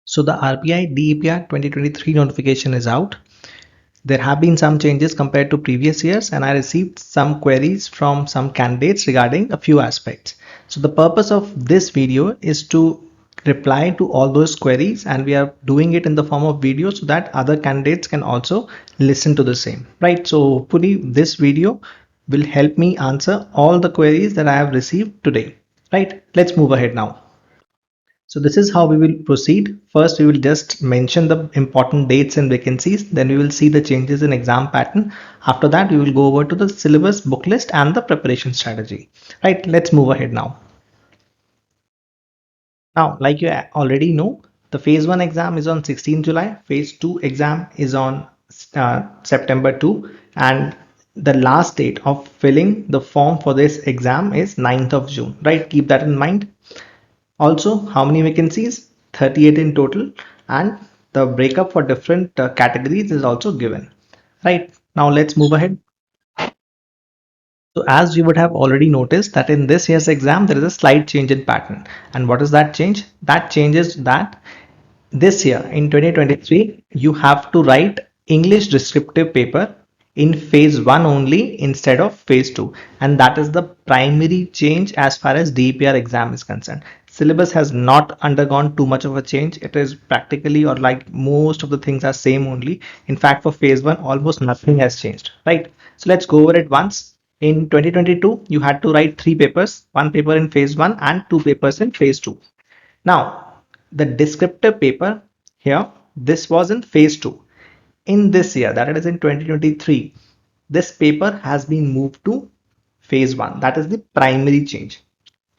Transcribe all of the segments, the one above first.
So the RBI DEPR 2023 notification is out. There have been some changes compared to previous years, and I received some queries from some candidates regarding a few aspects. So the purpose of this video is to reply to all those queries, and we are doing it in the form of video so that other candidates can also listen to the same, right? So hopefully this video will help me answer all the queries that I have received today, right? Let's move ahead now. So this is how we will proceed. First, we will just mention the important dates and vacancies. Then we will see the changes in exam pattern. After that, we will go over to the syllabus, book list, and the preparation strategy. Right, let's move ahead now. Now, like you already know, the phase 1 exam is on 16 July. Phase 2 exam is on September 2. And the last date of filling the form for this exam is 9th of June. Right, keep that in mind. Also, how many vacancies? 38 in total, and the breakup for different categories is also given. Right, now let's move ahead. So as you would have already noticed that in this year's exam, there is a slight change in pattern. And what is that change? That changes that this year in 2023, you have to write English descriptive paper in phase 1 only instead of phase 2, and that is the primary change as far as DEPR exam is concerned. Syllabus has not undergone too much of a change. It is practically, or like most of the things are same only. In fact, for phase 1 almost nothing has changed, right? So let's go over it once. In 2022, you had to write 3 papers, 1 paper in phase 1 and 2 papers in phase 2. Now, the descriptive paper here, this was in phase 2. In this year, that is in 2023, this paper has been moved to phase 1. That is the primary change.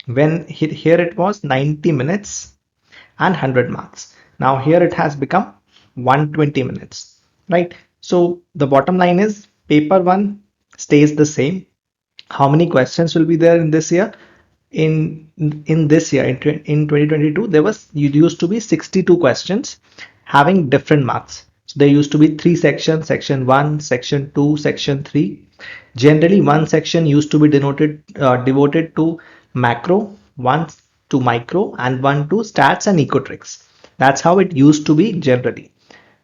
When here it was 90 minutes and 100 marks. Now here it has become 120 minutes, right? So the bottom line is paper 1 stays the same. How many questions will be there in this year? In this year, in 2022, there used to be 62 questions having different marks. So there used to be 3 sections: section 1, section 2, section 3. Generally one section used to be devoted to macro, one to micro, and one to stats and ecotricks. That's how it used to be generally,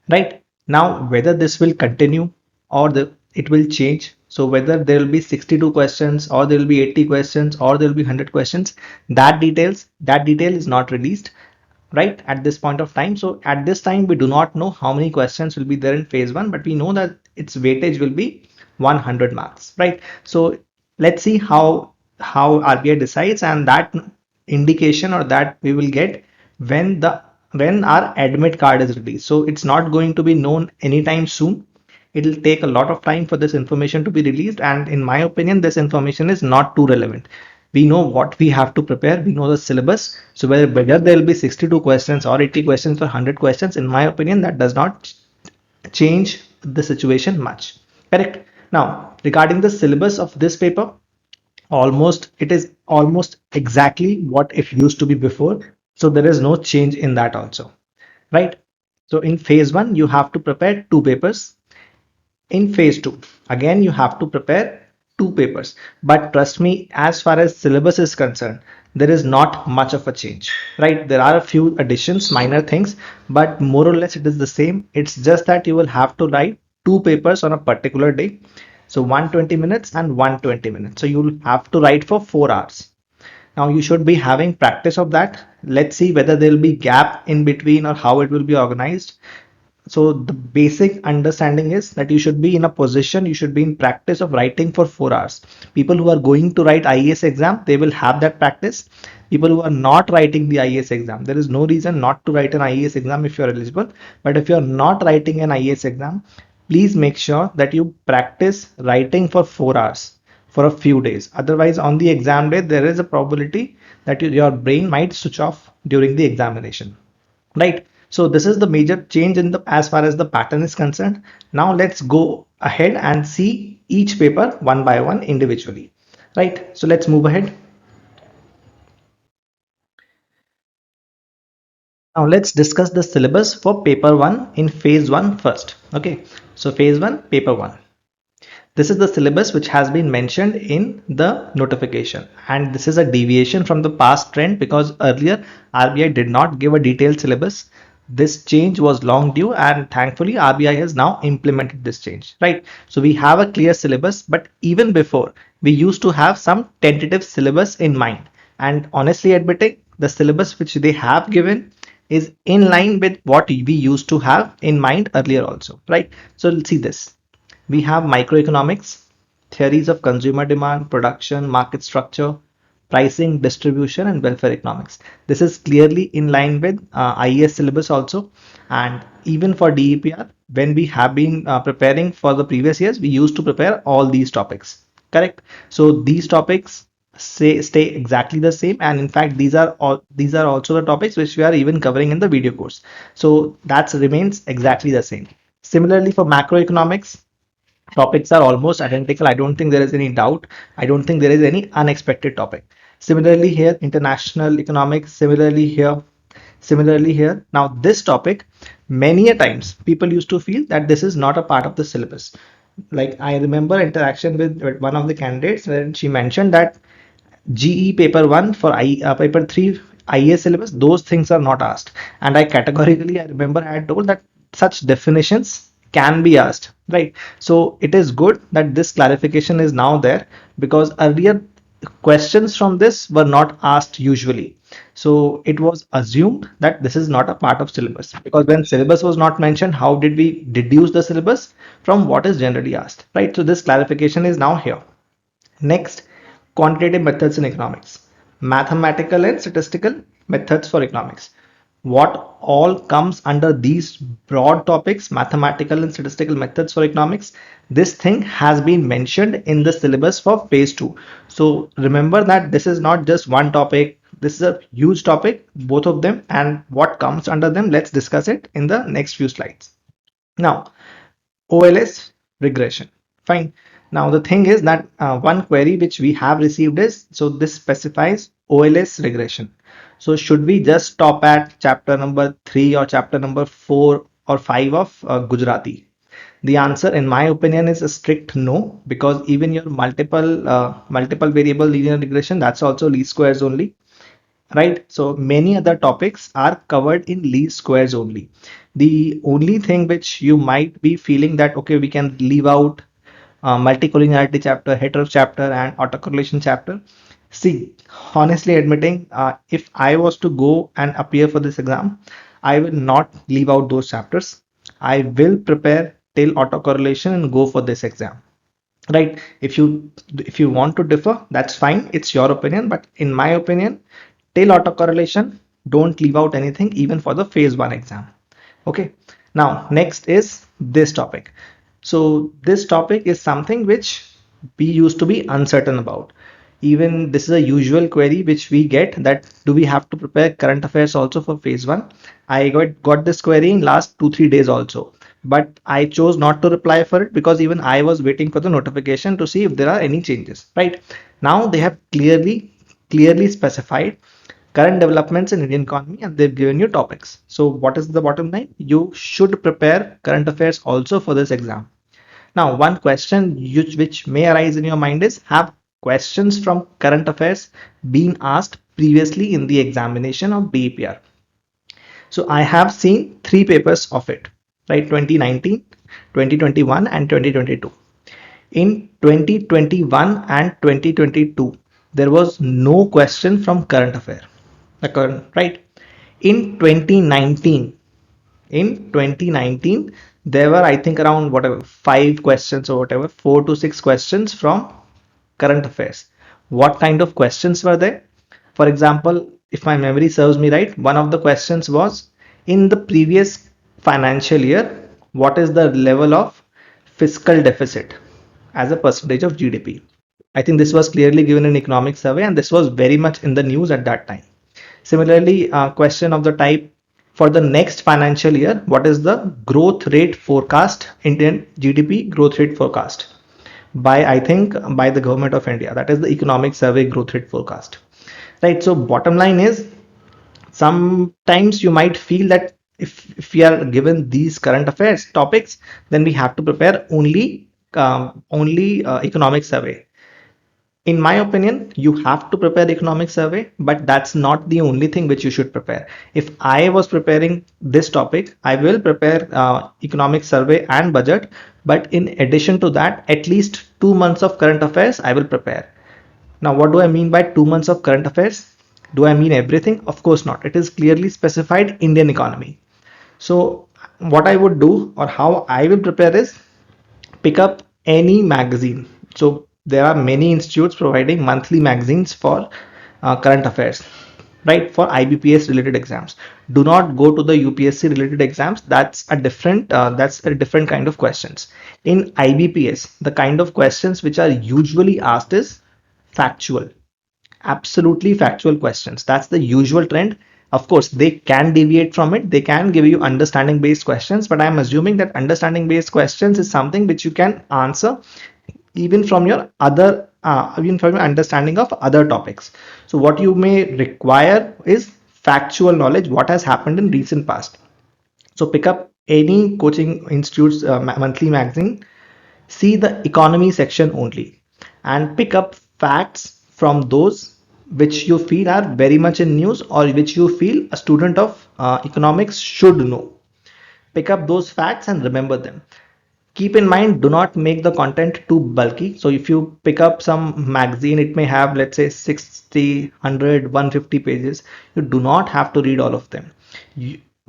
right? Now whether this will continue or it will change, so whether there will be 62 questions or there will be 80 questions or there will be 100 questions, that detail is not released right at this point of time. So at this time we do not know how many questions will be there in phase 1, but we know that its weightage will be 100 marks, right? So let's see how RBI decides, and that indication or that we will get when our admit card is released. So it's not going to be known anytime soon. It'll take a lot of time for this information to be released, and in my opinion this information is not too relevant. We know what we have to prepare, we know the syllabus. So whether there will be 62 questions or 80 questions or 100 questions, in my opinion that does not change the situation much, correct? Now regarding the syllabus of this paper, it is almost exactly what it used to be before, so there is no change in that also, right? So in phase 1 you have to prepare 2 papers. In phase 2 again you have to prepare 2 papers, but trust me, as far as syllabus is concerned, there is not much of a change, right? There are a few additions, minor things, but more or less it is the same. It's just that you will have to write 2 papers on a particular day, so 120 minutes and 120 minutes, so you'll have to write for 4 hours. Now you should be having practice of that. Let's see whether there will be gap in between or how it will be organized. So the basic understanding is that you should be in a position, you should be in practice of writing for 4 hours. People who are going to write IAS exam, they will have that practice. People who are not writing the IAS exam, there is no reason not to write an IAS exam if you're eligible. But if you're not writing an IAS exam, please make sure that you practice writing for 4 hours for a few days. Otherwise, on the exam day, there is a probability that your brain might switch off during the examination, right? So this is the major change in the as far as the pattern is concerned. Now let's go ahead and see each paper one by one individually, right? So let's move ahead. Now let's discuss the syllabus for paper 1 in phase 1 first. Okay, so phase 1 paper 1, this is the syllabus which has been mentioned in the notification, and this is a deviation from the past trend because earlier RBI did not give a detailed syllabus. This change was long due, and thankfully RBI has now implemented this change, right? So we have a clear syllabus, but even before, we used to have some tentative syllabus in mind. And honestly admitting, the syllabus which they have given is in line with what we used to have in mind earlier also, right? So let's see this. We have microeconomics, theories of consumer demand, production, market structure, pricing, distribution, and welfare economics. This is clearly in line with IES syllabus also. And even for DEPR, when we have been preparing for the previous years, we used to prepare all these topics. Correct. So these topics stay exactly the same, and in fact these are also the topics which we are even covering in the video course. So that remains exactly the same. Similarly, for macroeconomics, topics are almost identical. I don't think there is any doubt. I don't think there is any unexpected topic. Similarly here, international economics. Similarly here. Now this topic, many a times people used to feel that this is not a part of the syllabus. Like I remember interaction with one of the candidates where she mentioned that GE paper 1 for paper 3 IAS syllabus, those things are not asked. And I categorically, I remember I had told that such definitions can be asked, right? So it is good that this clarification is now there, because earlier questions from this were not asked usually. So it was assumed that this is not a part of syllabus, because when syllabus was not mentioned, how did we deduce the syllabus from what is generally asked, right? So this clarification is now here. Next, quantitative methods in economics, mathematical and statistical methods for economics. What all comes under these broad topics, mathematical and statistical methods for economics? This thing has been mentioned in the syllabus for phase 2. So remember that this is not just one topic, this is a huge topic, both of them, and what comes under them, let's discuss it in the next few slides. Now, OLS regression. Fine. Now the thing is that one query which we have received is, so this specifies OLS regression. So should we just stop at chapter number 3 or chapter number 4 or 5 of Gujarati? The answer, in my opinion, is a strict no, because even your multiple variable linear regression, that's also least squares only, right? So many other topics are covered in least squares only. The only thing which you might be feeling that okay, we can leave out multicollinearity chapter, hetero chapter, and autocorrelation chapter. See, honestly admitting, if I was to go and appear for this exam, I will not leave out those chapters. I will prepare till autocorrelation and go for this exam, right? If you want to differ, that's fine, it's your opinion, but in my opinion, till autocorrelation, don't leave out anything even for the phase 1 exam. Okay, now next is this topic. So this topic is something which we used to be uncertain about. Even this is a usual query which we get, that do we have to prepare current affairs also for phase 1? I got this query in last 2-3 days also, but I chose not to reply for it, because even I was waiting for the notification to see if there are any changes. Right now they have clearly specified current developments in Indian economy, and they've given you topics. So what is the bottom line? You should prepare current affairs also for this exam. Now, one question which may arise in your mind is, have questions from current affairs been asked previously in the examination of DEPR? So I have seen three papers of it, right? 2019, 2021, and 2022. In 2021 and 2022, there was no question from current affair. The current, right? In 2019, in 2019, there were, I think, around whatever, 5 questions or whatever, 4 to 6 questions from current affairs. What kind of questions were there? For example, if my memory serves me right, one of the questions was, in the previous financial year, what is the level of fiscal deficit as a percentage of GDP? I think this was clearly given in economic survey, and this was very much in the news at that time. Similarly, a question of the type, for the next financial year, what is the growth rate forecast, Indian GDP growth rate forecast by, I think, by the government of India? That is the economic survey growth rate forecast, right? So bottom line is, sometimes you might feel that if we are given these current affairs topics, then we have to prepare only economic survey. in my opinion, you have to prepare the economic survey, but that's not the only thing which you should prepare. If I was preparing this topic, I will prepare economic survey and budget, but in addition to that, at least 2 months of current affairs I will prepare. Now, what do I mean by 2 months of current affairs? Do I mean everything? Of course not. It is clearly specified Indian economy. So, what I would do or how I will prepare is pick up any magazine. So there are many institutes providing monthly magazines for current affairs, right? For IBPS related exams. Do not go to the UPSC related exams. That's a different kind of questions. In IBPS, the kind of questions which are usually asked is factual, absolutely factual questions. That's the usual trend. Of course, they can deviate from it. They can give you understanding based questions, but I'm assuming that understanding based questions is something which you can answer even from your even from your understanding of other topics. So what you may require is factual knowledge, what has happened in recent past. So pick up any coaching institute's monthly magazine, see the economy section only, and pick up facts from those which you feel are very much in news or which you feel a student of economics should know. Pick up those facts and remember them. Keep in mind, do not make the content too bulky. So if you pick up some magazine, it may have, let's say, 60, 100, 150 pages. You do not have to read all of them.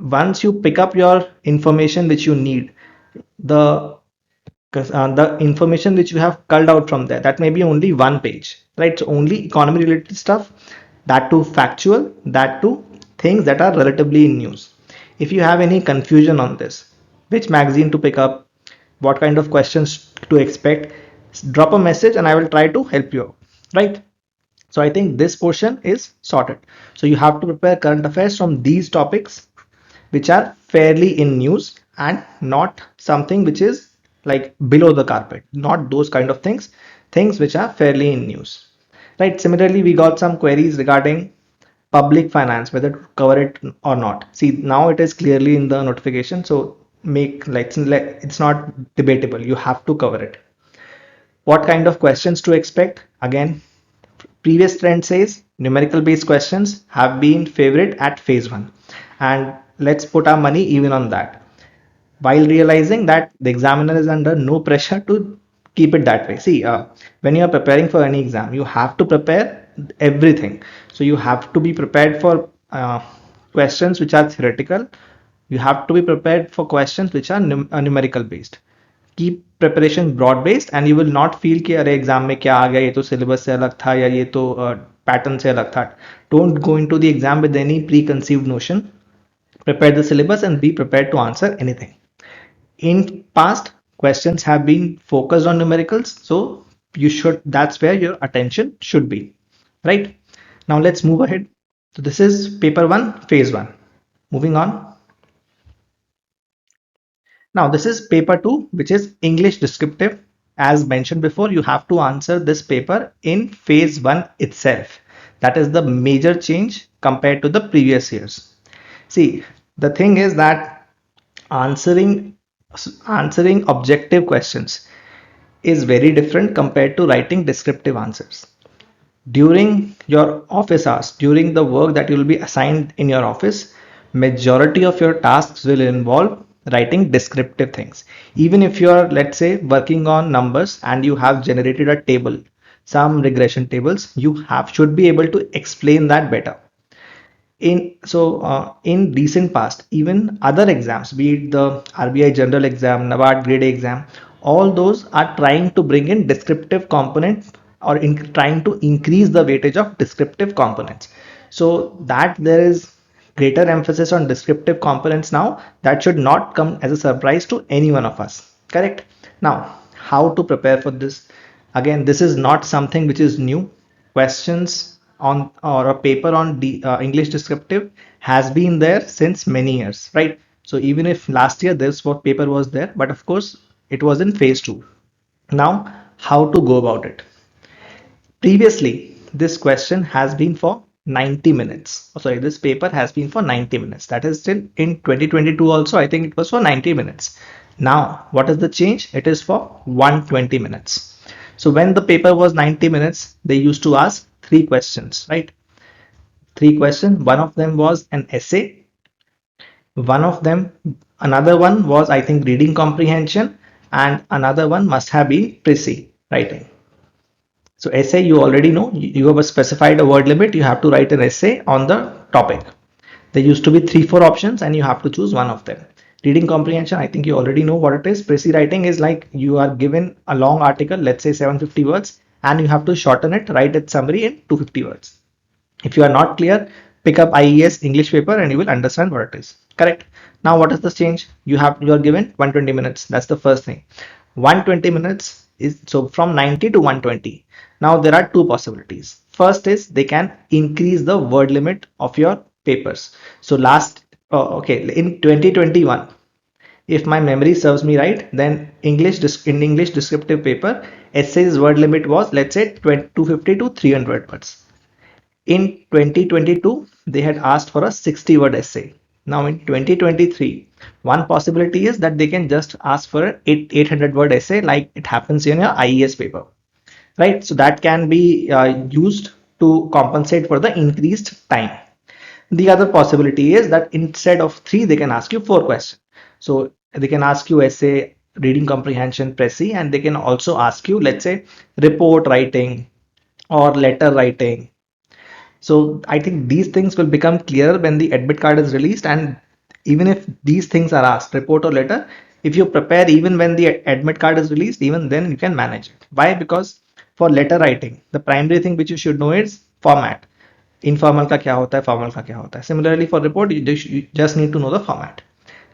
Once you pick up your information which you need, the the information which you have culled out from there, that may be only one page, right? So only economy related stuff, that too factual, that too things that are relatively in news. If you have any confusion on this, which magazine to pick up, what kind of questions to expect, drop a message and I will try to help you out, right? So I think this portion is sorted. So you have to prepare current affairs from these topics which are fairly in news and not something which is like below the carpet, not those kind of things, things which are fairly in news, right? Similarly, we got some queries regarding public finance, whether to cover it or not. See, now it is clearly in the notification, so make like it's not debatable, you have to cover it. What kind of questions to expect? Again, previous trend says numerical based questions have been favorite at phase 1, and let's put our money even on that, while realizing that the examiner is under no pressure to keep it that way. See, when you are preparing for any exam, you have to prepare everything. So you have to be prepared for questions which are theoretical. You have to be prepared for questions which are numerical based. Keep preparation broad based and you will not feel कि अरे exam में क्या आ गया, ये तो syllabus से अलग था या ये तो पैटर्न से अलग था. Don't go into the exam with any preconceived notion. Prepare the syllabus and be prepared to answer anything. In past, questions have been focused on numericals, so that's where your attention should be, right? Now let's move ahead. So this is paper 1 phase 1. Moving on. Now this is paper 2, which is English descriptive. As mentioned before, you have to answer this paper in phase 1 itself. That is the major change compared to the previous years. See, the thing is that answering answering objective questions is very different compared to writing descriptive answers. During your office hours, during the work that you will be assigned in your office, majority of your tasks will involve writing descriptive things. Even if you are, let's say, working on numbers and you have generated a table, some regression tables, you have should be able to explain that better. In recent past, even other exams, be it the RBI general exam, NABARD grade A exam, all those are trying to bring in descriptive components or trying to increase the weightage of descriptive components, so that there is greater emphasis on descriptive components now. That should not come as a surprise to any one of us, correct? Now, how to prepare for this? Again, this is not something which is new. Questions on or a paper on English descriptive has been there since many years, right? So even if last year this what paper was there, but of course it was in phase 2. Now, how to go about it? Previously, this question has been for 90 minutes. Oh, sorry, this paper has been for 90 minutes. That is still in 2022 also, I think it was for 90 minutes. Now, what is the change? It is for 120 minutes. So when the paper was 90 minutes, they used to ask three questions, right? Three questions. One of them was an essay. One of them, another one was, I think, reading comprehension, and another one must have been précis writing. So essay, you already know, you have specified a word limit. You have to write an essay on the topic. There used to be 3 4 options and you have to choose one of them. Reading comprehension, I think you already know what it is. Précis writing is like you are given a long article, let's say 750 words, and you have to shorten it, write its summary in 250 words. If you are not clear, pick up IES English paper and you will understand what it is. Correct. Now what is the change? You are given 120 minutes. That's the first thing. 120 minutes is, so from 90 to 120. Now there are two possibilities. First is they can increase the word limit of your papers. So okay, in 2021, if my memory serves me right, then in English descriptive paper, essays word limit was, let's say, 250 to 300 words. In 2022, they had asked for a 60-word essay. Now in 2023, one possibility is that they can just ask for an 800-word essay like it happens in your IES paper, right? So that can be used to compensate for the increased time. The other possibility is that instead of three, they can ask you 4 questions. So they can ask you essay, reading comprehension, précis, and they can also ask you, let's say, report writing or letter writing. So I think these things will become clearer when the admit card is released. And even if these things are asked, report or letter, if you prepare even when the admit card is released, even then you can manage it. Why? Because for letter writing, the primary thing which you should know is format. Informal का क्या होता है, formal का क्या होता है. Similarly, for report, you just need to know the format.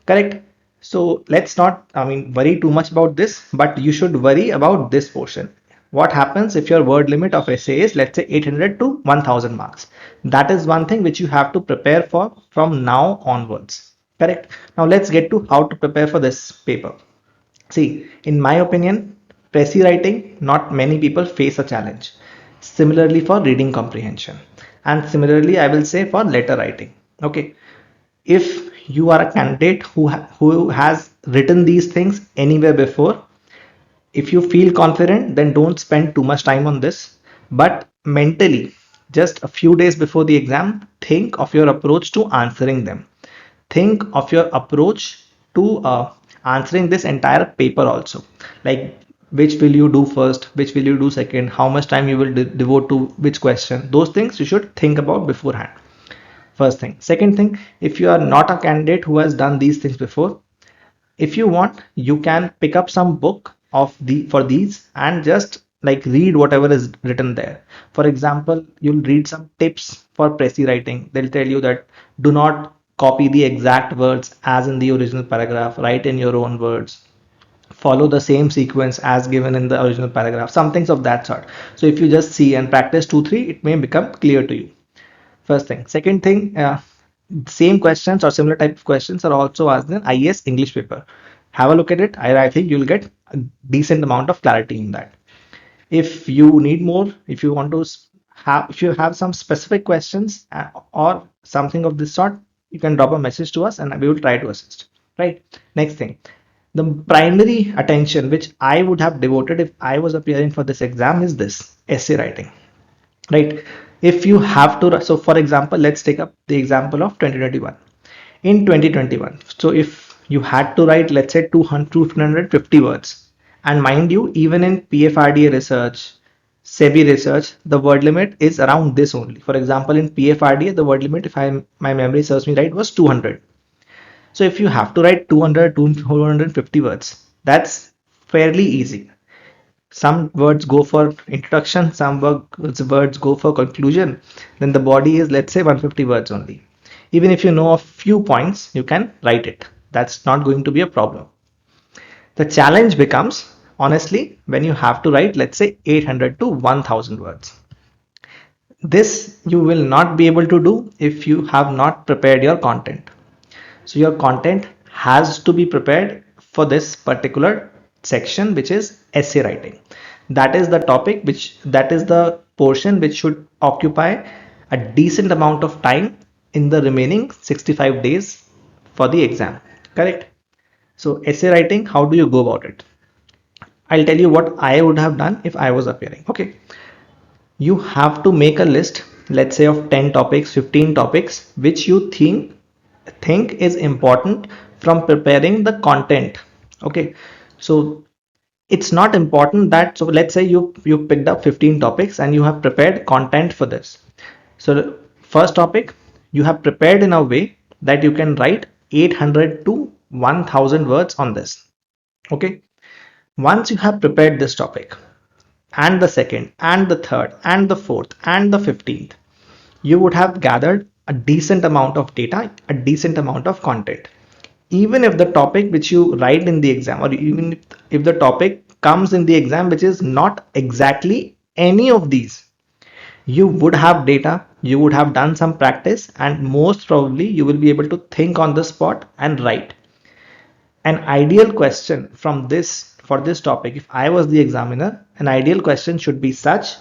Correct? So let's not, worry too much about this, but you should worry about this portion. What happens if your word limit of essay is, let's say, 800 to 1000 marks? That is one thing which you have to prepare for from now onwards. Correct? Now let's get to how to prepare for this paper. See, in my opinion, précis writing, not many people face a challenge. Similarly for reading comprehension. And similarly, I will say for letter writing. Okay. If you are a candidate who has written these things anywhere before, if you feel confident, then don't spend too much time on this. But mentally, just a few days before the exam, think of your approach to answering them. Think of your approach to answering this entire paper also. Like, which will you do first, which will you do second, how much time you will devote to which question. Those things you should think about beforehand. First thing. Second thing, if you are not a candidate who has done these things before, if you want, you can pick up some book of the for these and just like read whatever is written there. For example, you'll read some tips for précis writing. They'll tell you that do not copy the exact words as in the original paragraph, write in your own words, follow the same sequence as given in the original paragraph, some things of that sort. So if you just see and practice 2 3, it may become clear to you. First thing. Second thing, same questions or similar type of questions are also asked in IES English paper. Have a look at it. I think you'll get a decent amount of clarity in that. If you need more, if you want to if you have some specific questions or something of this sort, you can drop a message to us and we will try to assist. Right. Next thing, the primary attention which I would have devoted if I was appearing for this exam is this essay writing, right? If you have to, so for example, let's take up the example of 2021. In 2021, so if you had to write, let's say, 250 words, and mind you, even in PFRDA research, SEBI research, the word limit is around this only. For example, in PFRDA, the word limit, if my memory serves me right, was 200. So if you have to write 200 250 words, that's fairly easy. Some words go for introduction, some words go for conclusion. Then the body is, let's say, 150 words only. Even if you know a few points, you can write it. That's not going to be a problem. The challenge becomes, honestly, when you have to write, let's say, 800 to 1000 words. This you will not be able to do if you have not prepared your content. So your content has to be prepared for this particular section, which is essay writing. That is the topic that is the portion which should occupy a decent amount of time in the remaining 65 days for the exam. Correct? So essay writing, how do you go about it? I'll tell you what I would have done if I was appearing. Okay, you have to make a list, let's say of 10 topics, 15 topics, which you think is important from preparing the content. Okay, so it's not important that, so let's say you picked up 15 topics and you have prepared content for this. So the first topic, you have prepared in a way that you can write 800 to 1000 words on this. Okay, once you have prepared this topic, and the second and the third and the fourth and the 15th, you would have gathered a decent amount of data, a decent amount of content. Even if the topic which you write in the exam, or even if the topic comes in the exam which is not exactly any of these, you would have data, you would have done some practice, and most probably you will be able to think on the spot and write. An ideal question from this, for this topic, if I was the examiner, an ideal question should be such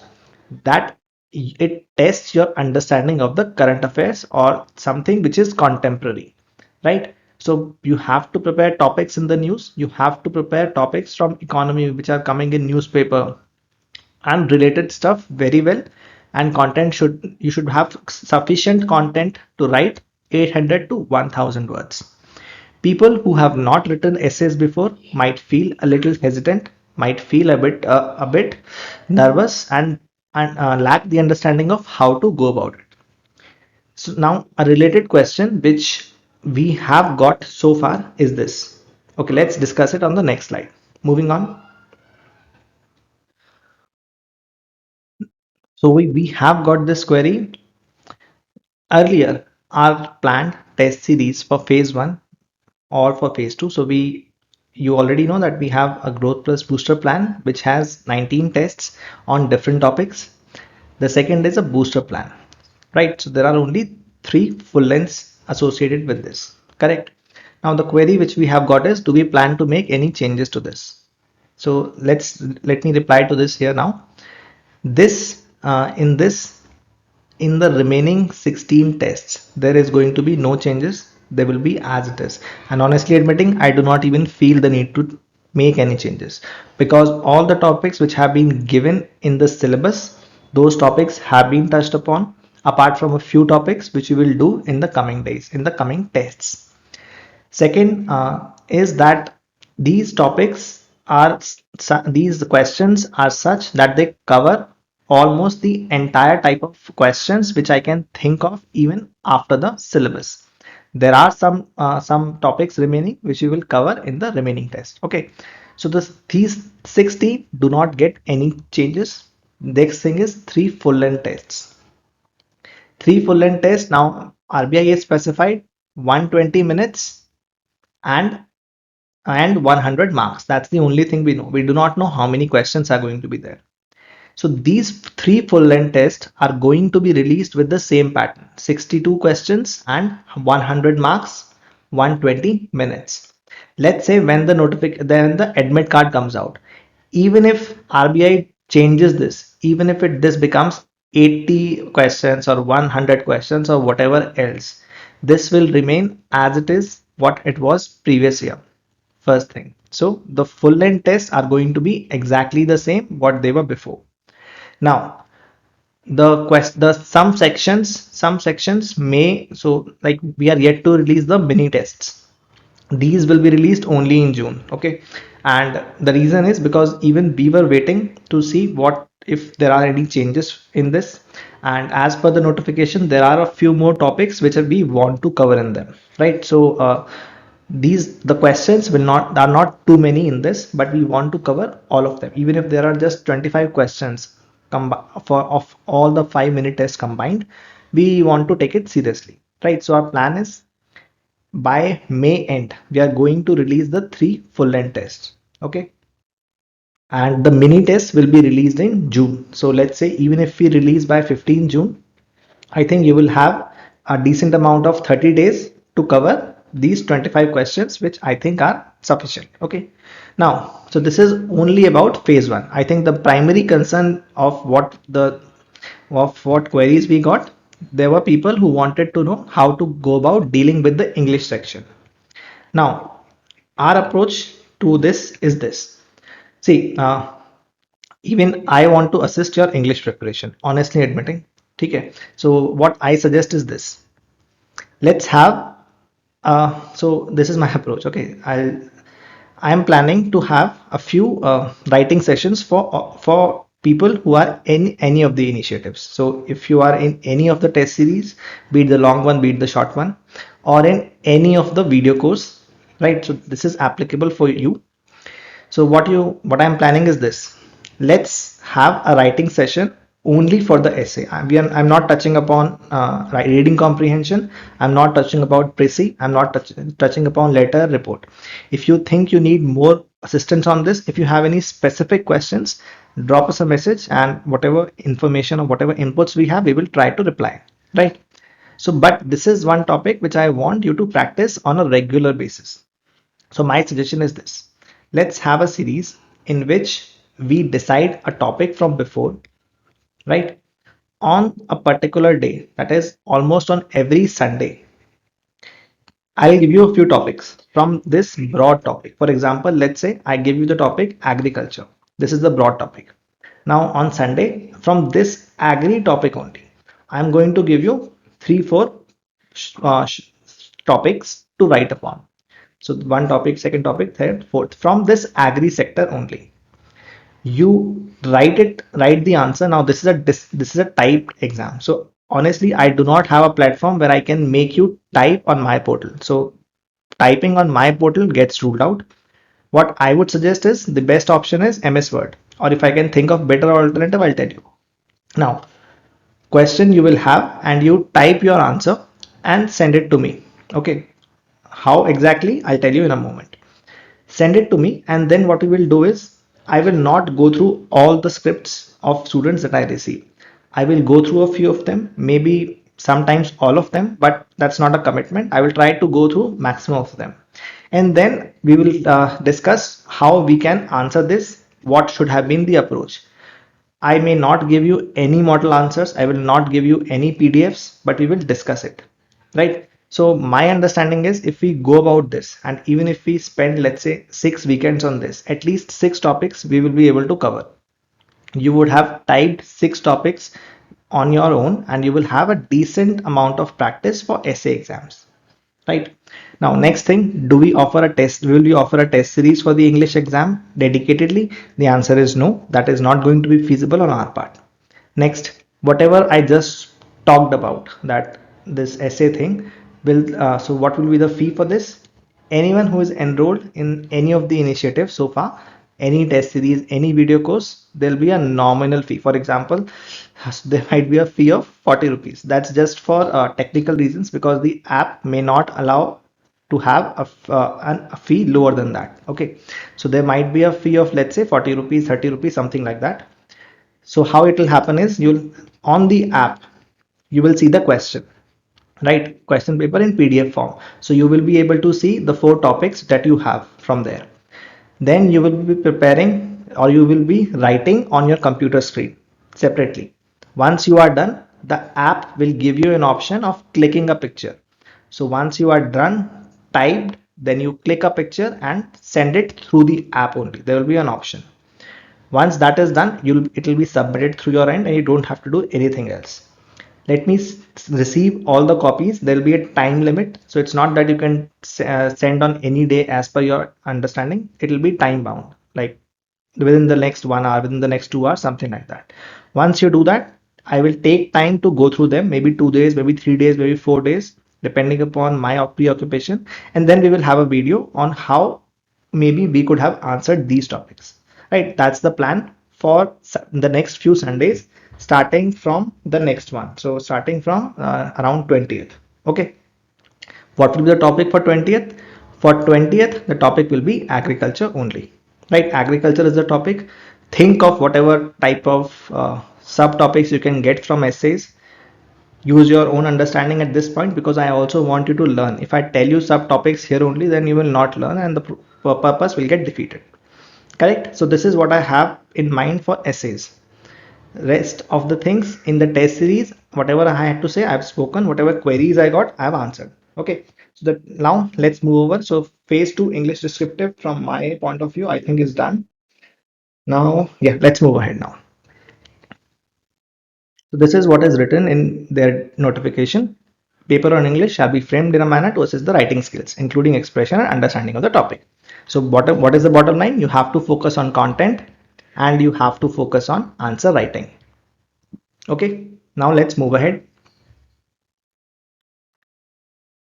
that it tests your understanding of the current affairs or something which is contemporary, right? So you have to prepare topics in the news, you have to prepare topics from economy which are coming in newspaper and related stuff very well. And content, should you should have sufficient content to write 800 to 1000 words. People who have not written essays before might feel a little hesitant, might feel a bit nervous, and lack the understanding of how to go about it. So now a related question which we have got so far is this. Okay, let's discuss it on the next slide. Moving on. So we have got this query earlier. Our planned test series for phase 1 or for phase 2. So you already know that we have a growth plus booster plan which has 19 tests on different topics. The second is a booster plan, right? So there are only 3 full lengths associated with this, correct? Now the query which we have got is, do we plan to make any changes to this? So let me reply to this here now. In the remaining 16 tests, there is going to be no changes. They will be as it is. And honestly admitting, I do not even feel the need to make any changes, because all the topics which have been given in the syllabus, those topics have been touched upon, apart from a few topics which we will do in the coming days, in the coming tests. Second is that these topics are, these questions are such that they cover almost the entire type of questions which I can think of even after the syllabus. There are some topics remaining which we will cover in the remaining test. Okay, so these 60 do not get any changes. Next thing is 3 full length tests. 3 full length tests. Now RBI is specified 120 minutes and 100 marks. That's the only thing we know. We do not know how many questions are going to be there. So these 3 full length tests are going to be released with the same pattern: 62 questions and 100 marks, 120 minutes. Let's say when the admit card comes out, even if RBI changes this, even if this becomes 80 questions or 100 questions or whatever else, this will remain as it is, what it was previous year. First thing. So the full length tests are going to be exactly the same what they were before. Now the some sections may, so like we are yet to release the mini tests. These will be released only in June. Okay, and the reason is because even we were waiting to see what if there are any changes in this, and as per the notification there are a few more topics which we want to cover in them, right? So the questions will not are not too many in this, but we want to cover all of them. Even if there are just 25 questions for of all the 5-minute tests combined, we want to take it seriously, right? So our plan is by May end we are going to release the 3 full length tests. Okay, and the mini test will be released in June. So let's say even if we release by 15 June, I think you will have a decent amount of 30 days to cover these 25 questions, which I think are sufficient. Okay. Now, so this is only about phase 1. I think the primary concern of what queries we got, there were people who wanted to know how to go about dealing with the English section. Now, our approach to this is this. See, even I want to assist your English preparation, honestly admitting. Okay. So what I suggest is this. Let's have so this is my approach. Okay. I am planning to have a few writing sessions for people who are in any of the initiatives. So if you are in any of the test series, be it the long one, be it the short one, or in any of the video course, right? So this is applicable for you. So what I'm planning is this. Let's have a writing session only for the essay. I'm not touching upon reading comprehension. I'm not touching about précis. I'm not touching upon letter report. If you think you need more assistance on this, if you have any specific questions, drop us a message, and whatever information or whatever inputs we have, we will try to reply. Right. So, but this is one topic which I want you to practice on a regular basis. So my suggestion is this. Let's have a series in which we decide a topic from before, right? On a particular day, that is almost on every Sunday. I'll give you a few topics from this broad topic. For example, let's say I give you the topic agriculture. This is the broad topic. Now on Sunday, from this agri topic only, I'm going to give you three, four uh, topics to write upon. So one topic, second topic, third, fourth. From this agri sector only, you write the answer. Now this is a typed exam. So honestly, I do not have a platform where I can make you type on my portal. So typing on my portal gets ruled out. What I would suggest is the best option is MS Word. Or if I can think of better alternative, I'll tell you. Now, question you will have and you type your answer and send it to me. Okay. How exactly? I'll tell you in a moment. Send it to me, and then what we will do is I will not go through all the scripts of students that I receive. I will go through a few of them, maybe sometimes all of them, but that's not a commitment. I will try to go through maximum of them, and then we will discuss how we can answer this, what should have been the approach. I may not give you any model answers. I will not give you any PDFs, but we will discuss it. Right. So my understanding is if we go about this and even if we spend, let's say, 6 weekends on this, at least 6 topics we will be able to cover. You would have typed 6 topics on your own and you will have a decent amount of practice for essay exams. Right. Now, next thing, do we offer a test? Will we offer a test series for the English exam dedicatedly? The answer is no. That is not going to be feasible on our part. Next, whatever I just talked about, that this essay thing will, so what will be the fee for this? Anyone who is enrolled in any of the initiatives so far, any test series, any video course, there'll be a nominal fee. For example, there might be a fee of 40 rupees. That's just for technical reasons because the app may not allow to have a fee lower than that. Okay, so there might be a fee of, let's say, 40 rupees, 30 rupees, something like that. So how it will happen is you'll on the app you will see the question, right? Question paper in PDF form. So you will be able to see the 4 topics that you have from there. Then you will be preparing or you will be writing on your computer screen separately. Once you are done, the app will give you an option of clicking a picture. So once you are done, typed, then you click a picture and send it through the app only. There will be an option. Once that is done, it will be submitted through your end and you don't have to do anything else. Let me receive all the copies. There will be a time limit, so it's not that you can send on any day as per your understanding. It will be time bound, like within the next 1 hour, within the next 2 hours, something like that. Once you do that, I will take time to go through them, maybe 2 days, maybe 3 days, maybe 4 days, depending upon my preoccupation, and then we will have a video on how maybe we could have answered these topics. Right, that's the plan for the next few Sundays, starting from the next one. So starting from around 20th. Okay, what will be the topic for 20th? For 20th, the topic will be agriculture only. Right, agriculture is the topic. Think of whatever type of subtopics you can get from essays. Use your own understanding at this point because I also want you to learn. If I tell you subtopics here only, then you will not learn and the purpose will get defeated. Correct? So this is what I have in mind for essays. Rest of the things in the test series, whatever I had to say, I've spoken. Whatever queries I got, I've answered. Okay. So that now let's move over. So phase 2 English descriptive from my point of view, I think is done. Now, yeah, let's move ahead now. So this is what is written in their notification. Paper on English shall be framed in a manner to assist the writing skills, including expression and understanding of the topic. So what is the bottom line? You have to focus on content and you have to focus on answer writing. Okay, now let's move ahead.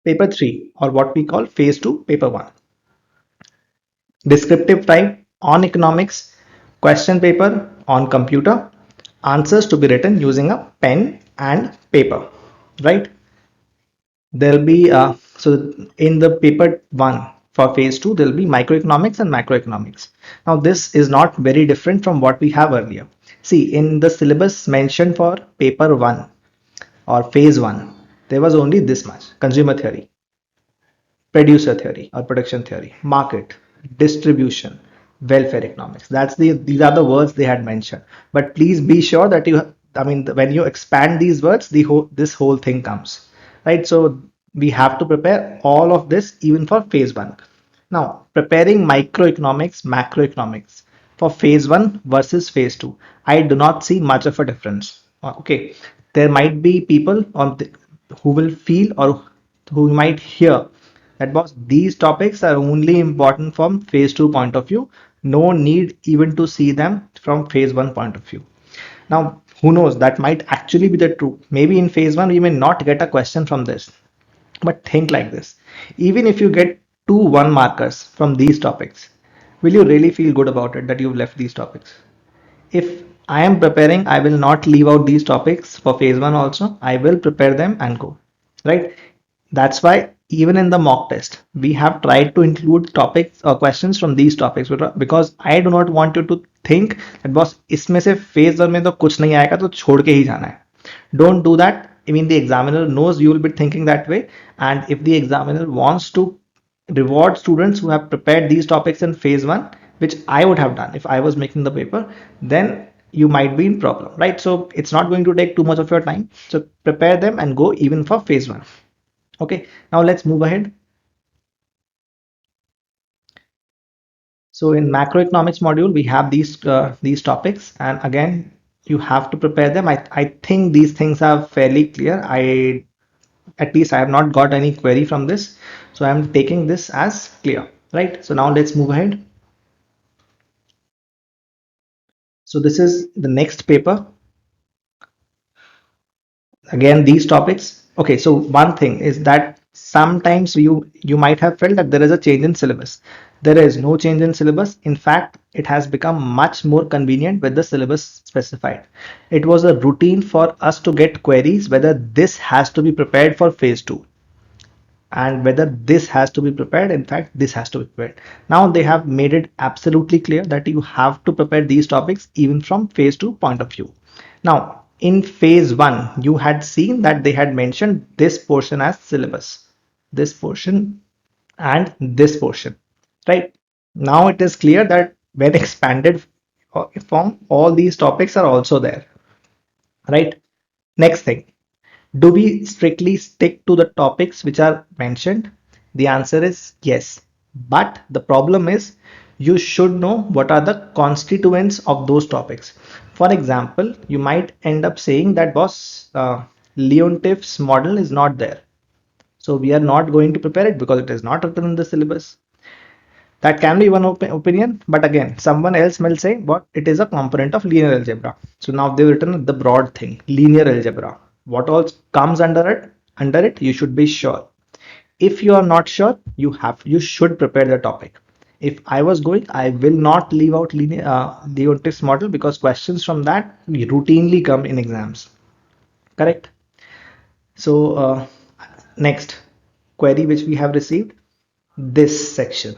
Paper 3, or what we call phase 2, paper 1. Descriptive type on economics, question paper on computer, answers to be written using a pen and paper, right? There'll be so in the paper 1 for phase 2 there'll be microeconomics and macroeconomics. Now this is not very different from what we have earlier. See, in the syllabus mentioned for paper 1 or phase 1, there was only this much: consumer theory, producer theory or production theory, market, distribution, welfare economics. These are the words they had mentioned. But please be sure that when you expand these words, this whole thing comes, right? So we have to prepare all of this even for phase 1. Now, preparing microeconomics, macroeconomics for phase 1 versus phase 2, I do not see much of a difference. Okay, there might be people who will feel or who might hear that was these topics are only important from phase 2 point of view. No need even to see them from phase 1 point of view. Now, who knows, that might actually be the true. Maybe in phase 1 we may not get a question from this. But think like this: even if you get two 1 markers from these topics, will you really feel good about it that you've left these topics? If I am preparing, I will not leave out these topics for phase 1 also. I will prepare them and go. Right? That's why even in the mock test, we have tried to include topics or questions from these topics because I do not want you to think that boss इसमें से phase 1 में तो कुछ नहीं आएगा तो छोड़ के ही जाना है. Don't do that. I mean, the examiner knows you will be thinking that way, and if the examiner wants to reward students who have prepared these topics in phase 1, which I would have done if I was making the paper, then you might be in problem, right? So it's not going to take too much of your time. So prepare them and go even for phase 1. Okay, now let's move ahead. So in macroeconomics module, we have these topics, and again, you have to prepare them. I think these things are fairly clear. At least I have not got any query from this, so I'm taking this as clear, right? So now let's move ahead. So this is the next paper. Again, these topics. Okay, so one thing is that sometimes you might have felt that there is a change in syllabus. There is no change in syllabus. In fact, it has become much more convenient with the syllabus specified. It was a routine for us to get queries whether this has to be prepared for phase 2 and whether this has to be prepared. In fact, this has to be prepared. Now they have made it absolutely clear that you have to prepare these topics even from phase 2 point of view. Now in phase 1 you had seen that they had mentioned this portion as syllabus, this portion and this portion, right? Now it is clear that when expanded form, all these topics are also there, right? Next thing, do we strictly stick to the topics which are mentioned? The answer is yes. But the problem is you should know what are the constituents of those topics. For example, you might end up saying that boss, Leontief's model is not there. So we are not going to prepare it because it is not written in the syllabus. That can be one opinion, but again, someone else will say, what, it is a component of linear algebra. So now they've written the broad thing, linear algebra. What all comes under it, you should be sure. If you are not sure, you should prepare the topic. If I was going, I will not leave out linear Leontief's model because questions from that routinely come in exams. Correct? So next query which we have received, this section,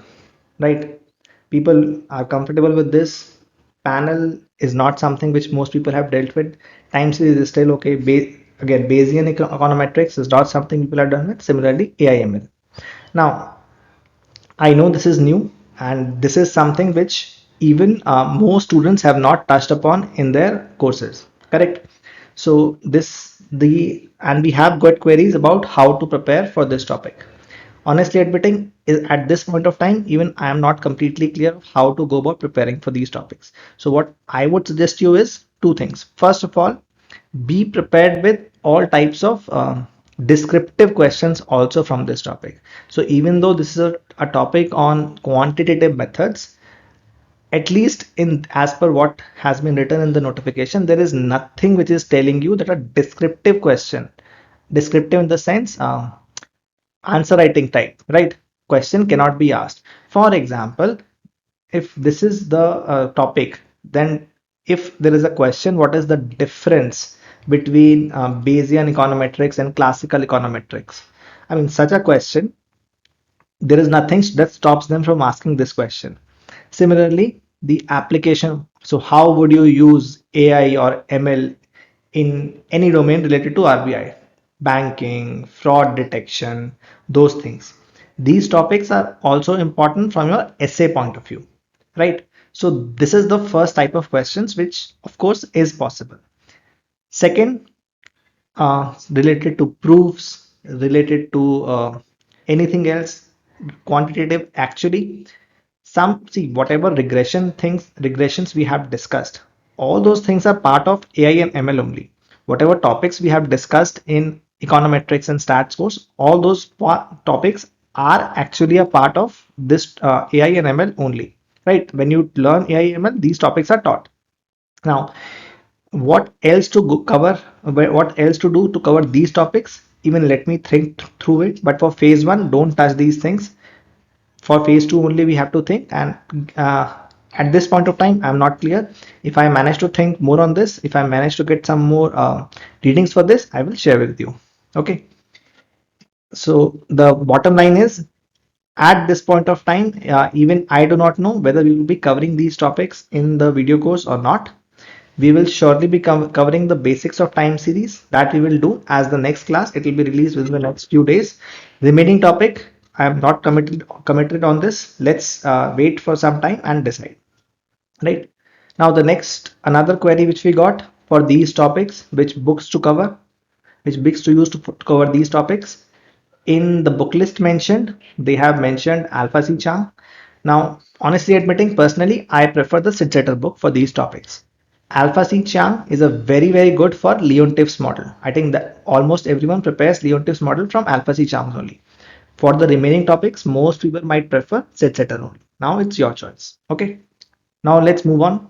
right? People are comfortable with this. Panel is not something which most people have dealt with. Time series is still okay. Again, Bayesian econometrics is not something people have done with. Similarly, AIML. Now, I know this is new, and this is something which even most students have not touched upon in their courses. Correct? So we have got queries about how to prepare for this topic. Honestly admitting, at this point of time, even I am not completely clear of how to go about preparing for these topics. So what I would suggest you is two things. First of all, be prepared with all types of descriptive questions also from this topic. So even though this is a topic on quantitative methods, at least in as per what has been written in the notification, there is nothing which is telling you that a descriptive question, descriptive in the sense answer writing type, right? Question cannot be asked. For example, if this is the topic, then if there is a question, what is the difference between Bayesian econometrics and classical econometrics? I mean, such a question, there is nothing that stops them from asking this question. Similarly, the application. So, how would you use AI or ML in any domain related to RBI, banking, fraud detection, those things? These topics are also important from your essay point of view, right? So, this is the first type of questions, which of course is possible. Second, related to proofs, related to anything else quantitative. Actually, some see whatever regressions we have discussed, all those things are part of AI and ML only. Whatever topics we have discussed in econometrics and stats course, all those topics are actually a part of this AI and ML only, right? When you learn AI and ML, these topics are taught. Now, what else to cover, what else to do to cover these topics? Even let me think through it. But for phase one, don't touch these things. For phase two only, we have to think. And at this point of time, I'm not clear. If I manage to think more on this, if I manage to get some more readings for this, I will share with you. Okay. So the bottom line is, at this point of time, even I do not know whether we will be covering these topics in the video course or not. We will surely be covering the basics of time series that we will do as the next class. It will be released within the next few days. Remaining topic, I am not committed on this. Let's wait for some time and decide. Right now, the next another query which we got for these topics, which books to cover, which books to use to cover these topics. In the book list mentioned, they have mentioned Alpha C Chang. Now, honestly admitting, personally, I prefer the Sidsetter book for these topics. Alpha C Chang is a very good for Leontief's model. I think that almost everyone prepares Leontief's model from Alpha C Chang only. For the remaining topics, most people might prefer Sidsetter only. Now it's your choice. Okay. Now let's move on.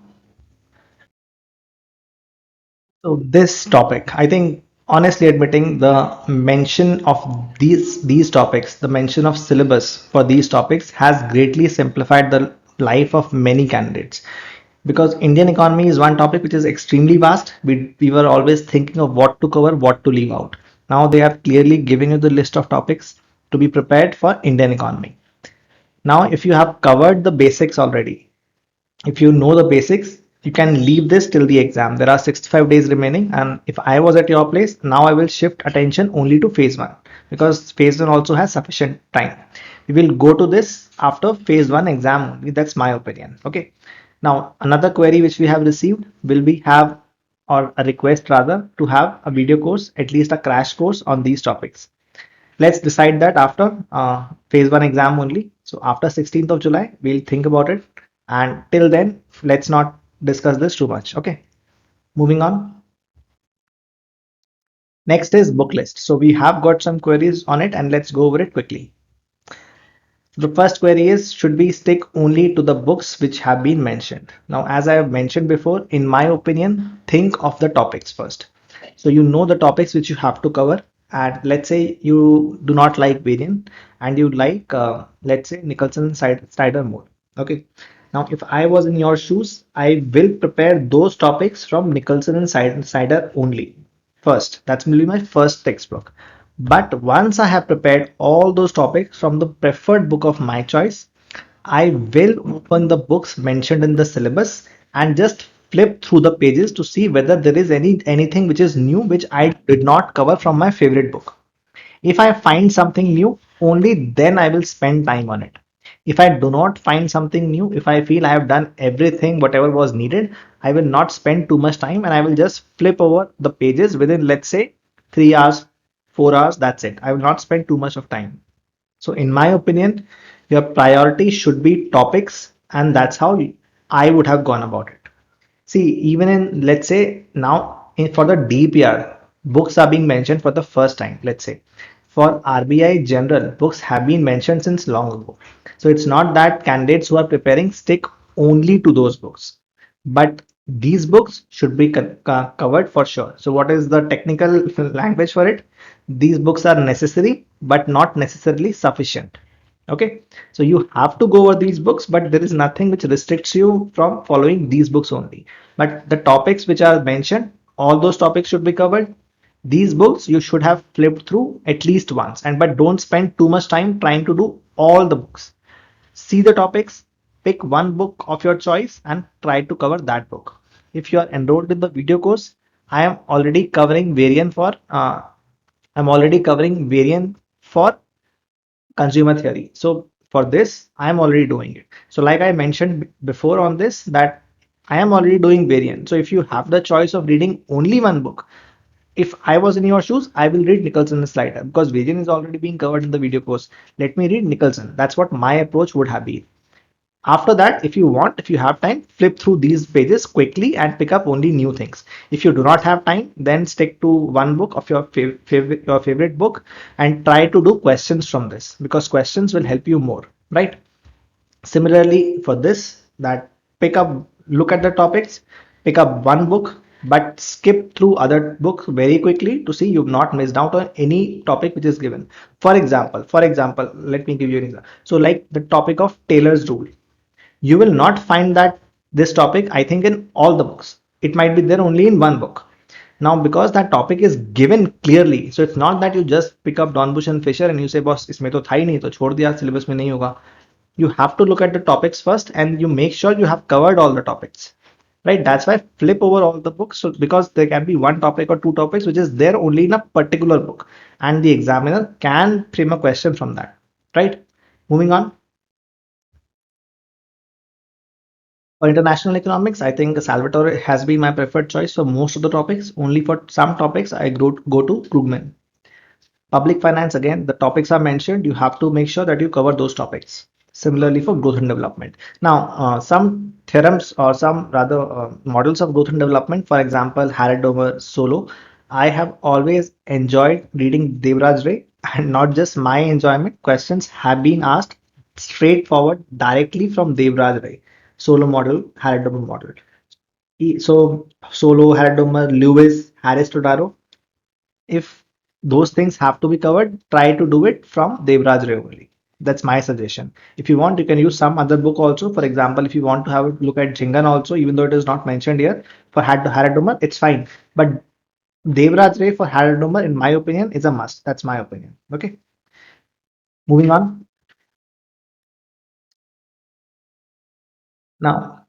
So this topic, I think, honestly admitting, the mention of these topics, the mention of syllabus for these topics has greatly simplified the life of many candidates. Because Indian economy is one topic which is extremely vast. We were always thinking of what to cover, what to leave out. Now they are clearly giving you the list of topics to be prepared for Indian economy. Now, if you have covered the basics already, if you know the basics, you can leave this till the exam. There are 65 days remaining, and if I was at your place, now I will shift attention only to phase one, because phase one also has sufficient time. We will go to this after phase one exam only. That's my opinion. Okay. Now another query which we have received, will we have, or a request rather, to have a video course, at least a crash course on these topics. Let's decide that after phase one exam only. So after 16th of July, we'll think about it. And till then, let's not discuss this too much. Okay. Moving on. Next is book list. So we have got some queries on it, and let's go over it quickly. The first query is, should we stick only to the books which have been mentioned? Now, as I have mentioned before, in my opinion, think of the topics first. So you know the topics which you have to cover. And let's say you do not like Varian and you like, let's say, Nicholson and Snyder more. Okay. Now, if I was in your shoes, I will prepare those topics from Nicholson and Snyder only first. That's will be my first textbook. But once I have prepared all those topics from the preferred book of my choice, I will open the books mentioned in the syllabus and just flip through the pages to see whether there is anything which is new which I did not cover from my favorite book. If I find something new, only then I will spend time on it. If I do not find something new, if I feel I have done everything whatever was needed, I will not spend too much time and I will just flip over the pages within, let's say, 3 hours, 4 hours. That's it. I will not spend too much of time. So in my opinion, your priority should be topics, and that's how I would have gone about it. See, even in, let's say now for the DPR, books are being mentioned for the first time, let's say. For RBI general, books have been mentioned since long ago. So it's not that candidates who are preparing stick only to those books, but these books should be covered for sure. So what is the technical language for it? These books are necessary, but not necessarily sufficient. Okay, so you have to go over these books, but there is nothing which restricts you from following these books only. But the topics which are mentioned, all those topics should be covered. These books you should have flipped through at least once, and but don't spend too much time trying to do all the books. See the topics, pick one book of your choice and try to cover that book. If you are enrolled in the video course, I am already covering variant for I'm already covering variant for consumer theory. So for this, I am already doing it. So like I mentioned before on this, that I am already doing variant. So if you have the choice of reading only one book, if I was in your shoes, I will read Nicholson and Slider because variant is already being covered in the video course. Let me read Nicholson. That's what my approach would have been. After that, if you want, if you have time, flip through these pages quickly and pick up only new things. If you do not have time, then stick to one book of your favorite book and try to do questions from this because questions will help you more, right? Similarly, for this, that pick up, look at the topics, pick up one book, but skip through other books very quickly to see you've not missed out on any topic which is given. For example, let me give you an example. So, like the topic of Taylor's rule, you will not find that this topic, I think, in all the books. It might be there only in one book. Now, because that topic is given clearly, so it's not that you just pick up Don Bush and Fisher and you say, boss, इसमें तो था ही नहीं तो छोड़ दिया syllabus में नहीं होगा. You have to look at the topics first and you make sure you have covered all the topics. Right? That's why flip over all the books. So because there can be one topic or two topics which is there only in a particular book, and the examiner can frame a question from that. Right? Moving on. For international economics, I think Salvatore has been my preferred choice for most of the topics. Only for some topics, I go to Krugman. Public finance, again, the topics are mentioned. You have to make sure that you cover those topics. Similarly for growth and development. Now, some theorems or some rather models of growth and development, for example, Harrod-Domer, Solo, I have always enjoyed reading Devraj Ray, and not just my enjoyment. Questions have been asked straightforward directly from Devraj Ray. Solo model, Harrod-Domer model. So Solo, Harrod-Domer, Lewis, Harris Todaro, if those things have to be covered, try to do it from Devraj Ray only. That's my suggestion. If you want, you can use some other book also. For example, if you want to have a look at Jingan also, even though it is not mentioned here, for Harrod-Domer, it's fine. But Devraj Ray for Harrod-Domer, in my opinion, is a must. That's my opinion. Okay. Moving on. Now,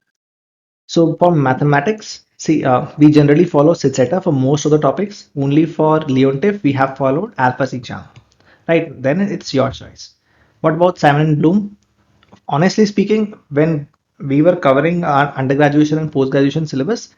so for mathematics, see, we generally follow Sitzeta for most of the topics. Only for Leontief, we have followed Alpha Chang. Right? Then it's your choice. What about Simon and Bloom? Honestly speaking, when we were covering our undergraduation and post-graduation syllabus,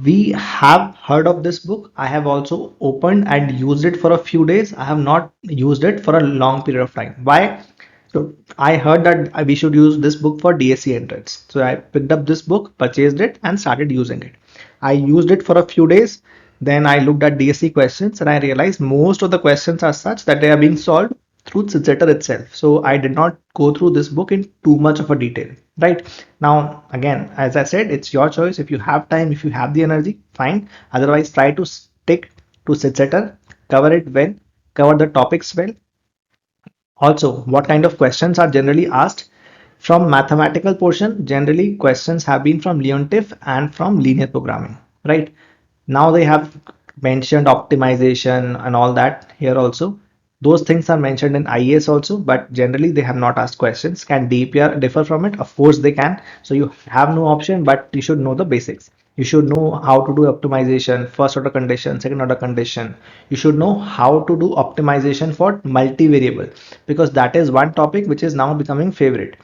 we have heard of this book. I have also opened and used it for a few days. I have not used it for a long period of time. Why? So I heard that we should use this book for DSC entrance. So I picked up this book, purchased it, and started using it. I used it for a few days. Then I looked at DSC questions and I realized most of the questions are such that they are being solved through Cytsetter itself. So I did not go through this book in too much of a detail. Right now, again, as I said, it's your choice. If you have time, if you have the energy, fine. Otherwise, try to stick to Cytsetter, cover it well, cover the topics well. Also, what kind of questions are generally asked? From mathematical portion, generally questions have been from Leontief and from linear programming, right? Now they have mentioned optimization and all that here also. Those things are mentioned in IES also, but generally they have not asked questions. Can DPR differ from it? Of course they can. So you have no option, but you should know the basics. You should know how to do optimization, first order condition, second order condition. You should know how to do optimization for multivariable because that is one topic which is now becoming favorite.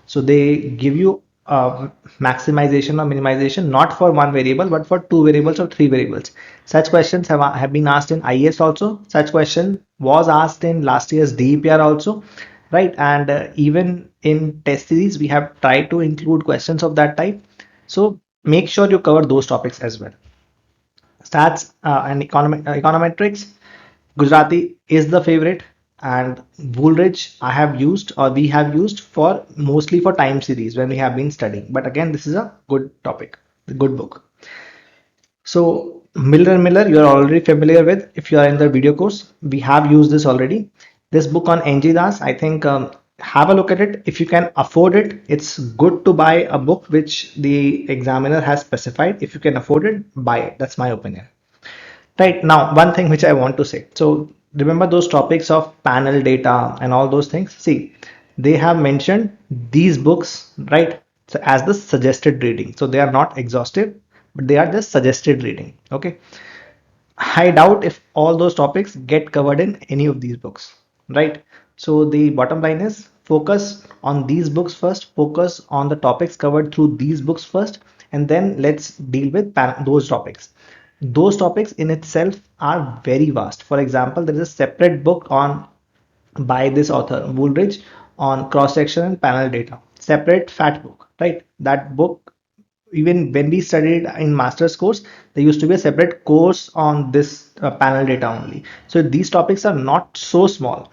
So they give you maximization or minimization not for one variable but for two variables or three variables. Such questions have been asked in IES also. Such question was asked in last year's DEPR also. right? And even in test series, we have tried to include questions of that type. So make sure you cover those topics as well. Stats and econometrics, Gujarati is the favorite, and Woolridge I have used, or we have used, for mostly for time series when we have been studying. But again, this is a good topic, a good book. So Miller and Miller, you are already familiar with if you are in the video course. We have used this already. This book on NG Das, I think have a look at it. If you can afford it, it's good to buy a book which the examiner has specified. If you can afford it, buy it. That's my opinion. Right now, one thing which I want to say. So remember those topics of panel data and all those things. See, they have mentioned these books, right? So as the suggested reading. So they are not exhaustive, but they are just suggested reading. Okay. I doubt if all those topics get covered in any of these books, right? So the bottom line is focus on these books first, focus on the topics covered through these books first, and then let's deal with those topics. Those topics in itself are very vast. For example, there is a separate book on by this author Woolridge on cross section and panel data, separate fat book, right? That book, even when we studied in master's course, there used to be a separate course on this panel data only. So these topics are not so small.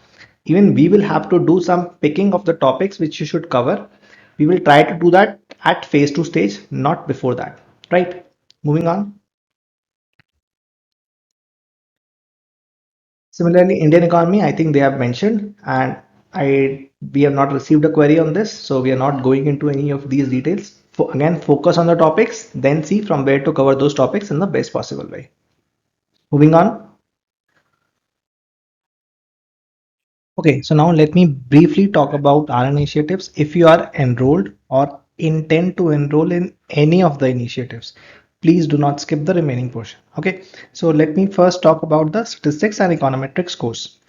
Even we will have to do some picking of the topics which you should cover. We will try to do that at phase 2 stage, not before that, right? Moving on. Similarly, Indian economy, I think they have mentioned, and I we have not received a query on this, so we are not going into any of these details. Again, focus on the topics, then see from where to cover those topics in the best possible way. Moving on. Okay, so now let me briefly talk about our initiatives. If you are enrolled or intend to enroll in any of the initiatives, please do not skip the remaining portion. Okay, so let me first talk about the statistics and econometrics course.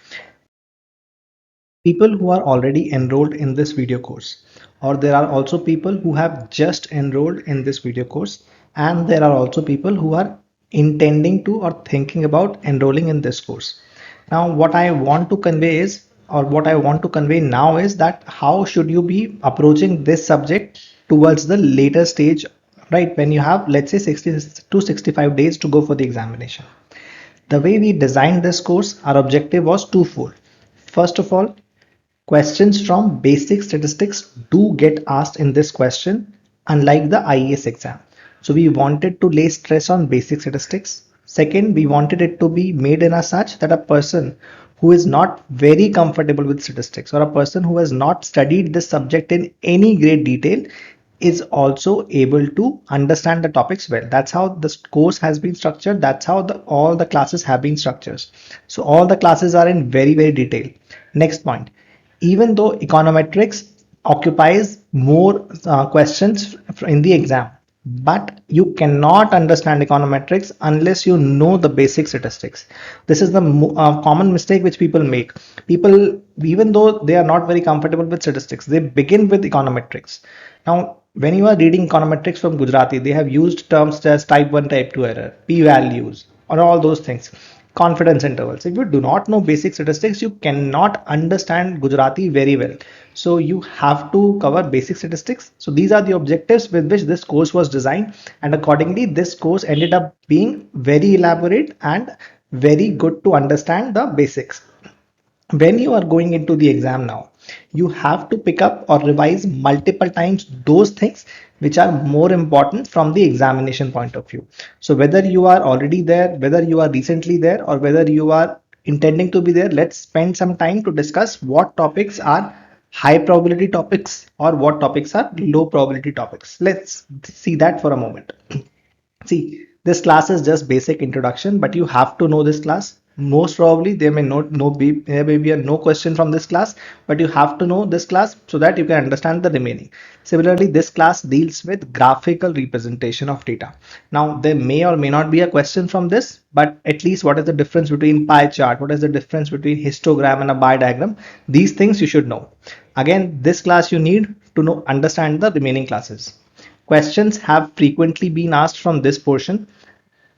People who are already enrolled in this video course, or there are also people who have just enrolled in this video course, and there are also people who are intending to or thinking about enrolling in this course. Now what I want to convey is, or what I want to convey now is, that how should you be approaching this subject towards the later stage, right, when you have, let's say, 60 to 65 days to go for the examination. The way we designed this course, our objective was twofold. First of all, questions from basic statistics do get asked in this question, unlike the IAS exam. So we wanted to lay stress on basic statistics. Second, we wanted it to be made in a such that a person who is not very comfortable with statistics, or a person who has not studied this subject in any great detail, is also able to understand the topics well. That's how this course has been structured. That's how all the classes have been structured. So all the classes are in very, very detail. Next point, even though econometrics occupies more questions in the exam, but you cannot understand econometrics unless you know the basic statistics. This is the common mistake which people make. People, even though they are not very comfortable with statistics, they begin with econometrics. Now when you are reading econometrics from Gujarati, they have used terms as type 1, type 2 error, p values, or all those things, confidence intervals. If you do not know basic statistics, you cannot understand Gujarati very well. So you have to cover basic statistics. So these are the objectives with which this course was designed, and accordingly this course ended up being very elaborate and very good to understand the basics. When you are going into the exam now, you have to pick up or revise multiple times those things which are more important from the examination point of view. So whether you are already there, whether you are recently there, or whether you are intending to be there, let's spend some time to discuss what topics are high probability topics or what topics are low probability topics. Let's see that for a moment. See, this class is just basic introduction, but you have to know this class. Most probably there may not no be there may be a no question from this class, but you have to know this class so that you can understand the remaining. Similarly, this class deals with graphical representation of data. Now there may or may not be a question from this, but at least what is the difference between pie chart, what is the difference between histogram and a bar diagram, these things you should know. Again, this class you need to know understand the remaining classes. Questions have frequently been asked from this portion.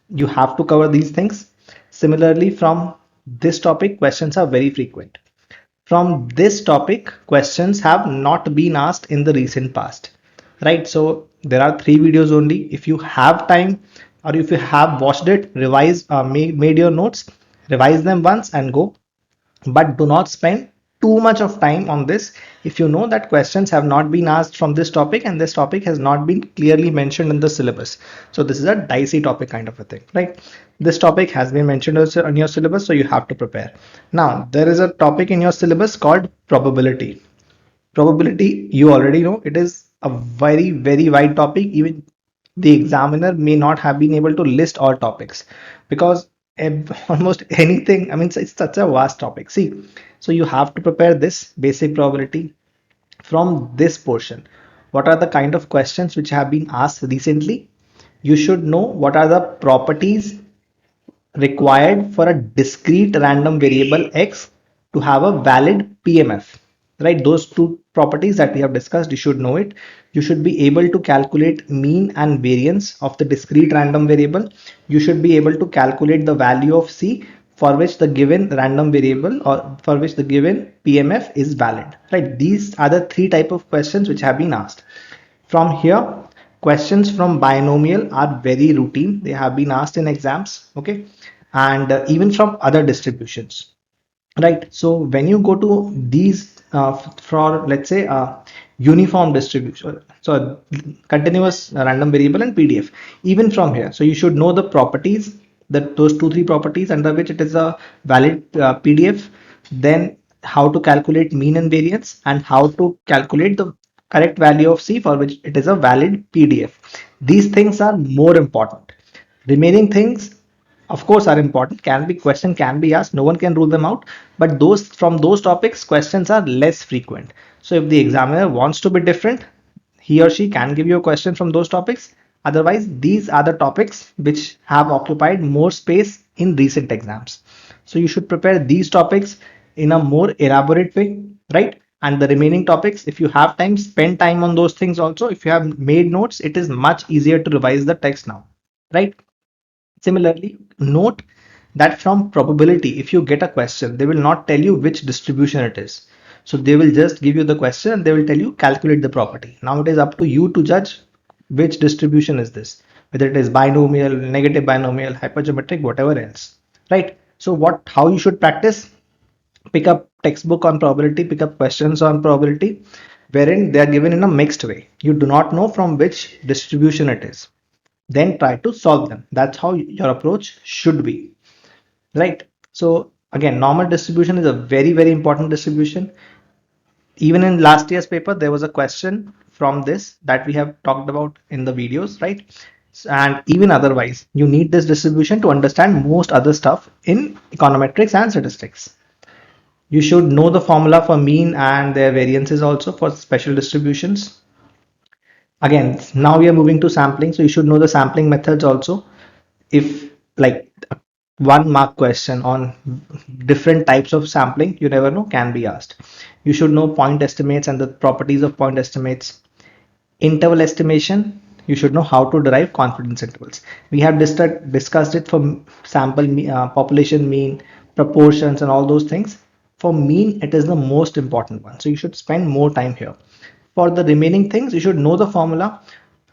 You have to cover these things. Similarly, from this topic, questions are very frequent. from this topic, questions have not been asked in the recent past, right? So there are 3 videos only. If you have time, or if you have watched it, revise, made your notes, revise them once and go. But do not spend too much of time on this if you know that questions have not been asked from this topic and this topic has not been clearly mentioned in the syllabus. So this is a dicey topic kind of a thing, right? This topic has been mentioned in your syllabus, so you have to prepare. Now there is a topic in your syllabus called probability. Probability, you already know, it is a very wide topic. Even the examiner may not have been able to list all topics, because almost anything, I mean, it's such a vast topic. See, so you have to prepare this basic probability from this portion. What are the kind of questions which have been asked recently? You should know what are the properties required for a discrete random variable x to have a valid PMF, right? Those two properties that we have discussed, you should know it. You should be able to calculate mean and variance of the discrete random variable. You should be able to calculate the value of C for which the given random variable, or for which the given PMF is valid, right? These are the 3 type of questions which have been asked. From here, questions from binomial are very routine. They have been asked in exams, okay? And even from other distributions, right? So when you go to these for, let's say, uniform distribution, so continuous random variable and PDF, even from here, so you should know the properties, that those 2 3 properties under which it is a valid PDF, then how to calculate mean and variance, and how to calculate the correct value of C for which it is a valid PDF. These things are more important. Remaining things, of course, are important, can be question, can be asked, no one can rule them out, but those, from those topics, questions are less frequent. So if the examiner wants to be different, he or she can give you a question from those topics. Otherwise, these are the topics which have occupied more space in recent exams. So you should prepare these topics in a more elaborate way, right? And the remaining topics, if you have time, spend time on those things also. If you have made notes, it is much easier to revise the text now, right? Similarly, note that from probability, if you get a question, they will not tell you which distribution it is. So they will just give you the question and they will tell you calculate the property. Now it is up to you to judge which distribution is this, whether it is binomial, negative binomial, hypergeometric, whatever else, right? So how you should practice? Pick up textbook on probability, pick up questions on probability, wherein they are given in a mixed way. You do not know from which distribution it is, then try to solve them. That's how your approach should be, right? So again, normal distribution is a very important distribution. Even in last year's paper, there was a question from this that we have talked about in the videos, right? And even otherwise, you need this distribution to understand most other stuff in econometrics and statistics. You should know the formula for mean and their variances also for special distributions. Again, now we are moving to sampling, so you should know the sampling methods also. If like a 1 mark question on different types of sampling, you never know, can be asked. You should know point estimates and the properties of point estimates. Interval estimation, you should know how to derive confidence intervals. We have discussed it for sample population mean, proportions, and all those things. For mean, it is the most important one, so you should spend more time here. For the remaining things, you should know the formula.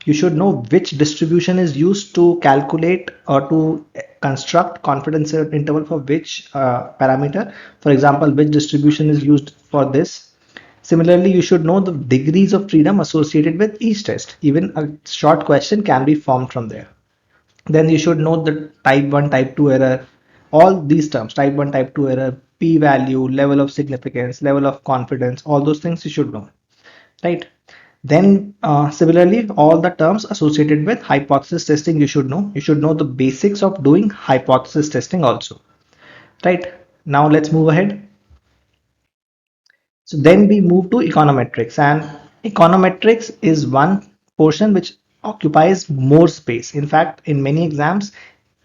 You should know which distribution is used to calculate or to construct confidence interval for which parameter. For example, which distribution is used for this. Similarly, you should know the degrees of freedom associated with each test. Even a short question can be formed from there. Then you should know the type 1, type 2 error, all these terms, type 1, type 2 error, p-value, level of significance, level of confidence, all those things you should know, right? Then similarly, all the terms associated with hypothesis testing you should know. You should know the basics of doing hypothesis testing also, right? Now let's move ahead. So then we move to econometrics, and econometrics is one portion which occupies more space. In fact, in many exams,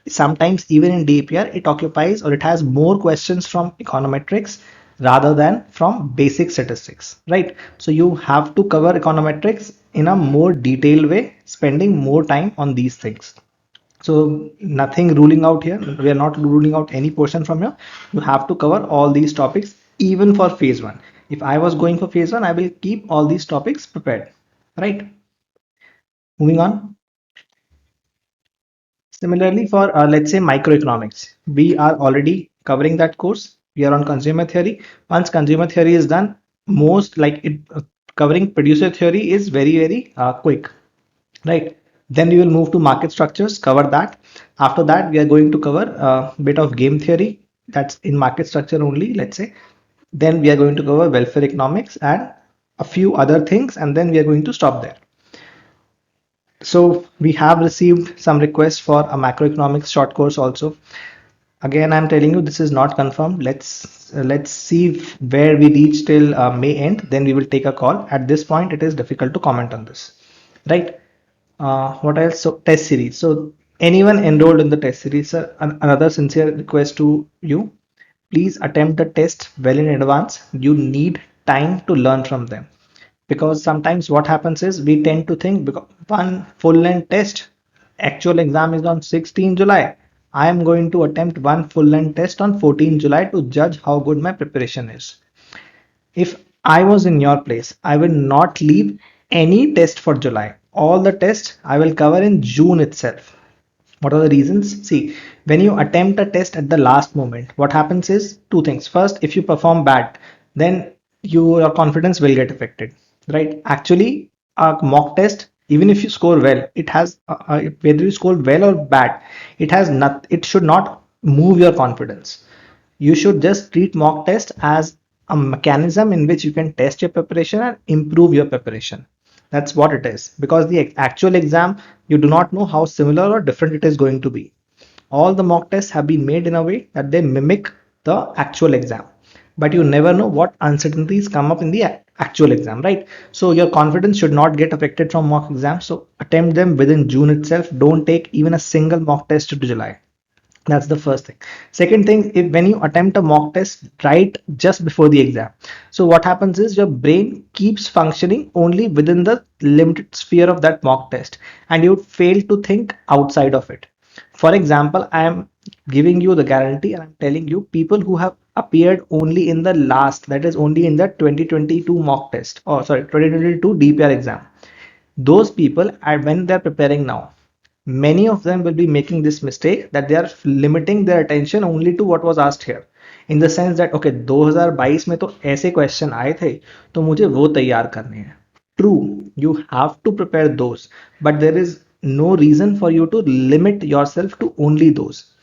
sometimes even in DEPR, it occupies, or it has more questions from econometrics rather than from basic statistics, right? So you have to cover econometrics in a more detailed way, spending more time on these things. So nothing ruling out here. We are not ruling out any portion from here. You have to cover all these topics even for phase one. If I was going for phase one, I will keep all these topics prepared, right? Moving on. Similarly, for let's say microeconomics, we are already covering that course. We are on consumer theory. Once consumer theory is done, most like it covering producer theory is very quick, right? Then we will move to market structures, cover that. After that, we are going to cover a bit of game theory. That's in market structure only, let's say. Then we are going to cover welfare economics and a few other things, and then we are going to stop there. So we have received some requests for a macroeconomics short course also. Again, I'm telling you, this is not confirmed. Let's see where we reach till May end. Then we will take a call. At this point, it is difficult to comment on this, right? What else? So test series. So anyone enrolled in the test series, another sincere request to you, please attempt the test well in advance. You need time to learn from them, because sometimes what happens is we tend to think, because one full length test, actual exam is on 16 July. I am going to attempt one full length test on 14 July to judge how good my preparation is. If I was in your place, I will not leave any test for July. All the tests I will cover in June itself. What are the reasons? See, when you attempt a test at the last moment, what happens is two things. First, if you perform bad, then your confidence will get affected, right? Actually, a mock test, even if you score well, it has whether you score well or bad, it has not. It should not move your confidence. You should just treat mock test as a mechanism in which you can test your preparation and improve your preparation. That's what it is, because the actual exam, you do not know how similar or different it is going to be. All the mock tests have been made in a way that they mimic the actual exam, but you never know what uncertainties come up in the actual exam, right? So your confidence should not get affected from mock exams. So attempt them within June itself. Don't take even a single mock test to July. That's the first thing. Second thing, if when you attempt a mock test right just before the exam, so what happens is your brain keeps functioning only within the limited sphere of that mock test, and you fail to think outside of it. For example, I am giving you the guarantee and I'm telling you, people who have appeared only in the last, that is only in the 2022 mock test, or sorry, 2022 DPR exam, those people are, when they're preparing now, many of them will be making this mistake, that they are limiting their attention only to what was asked here, in the sense that okay, 2022 में तो ऐसे question आए थे, तो मुझे वो तैयार करने हैं. True, you have to prepare those, but there is no reason for you to limit yourself to only those.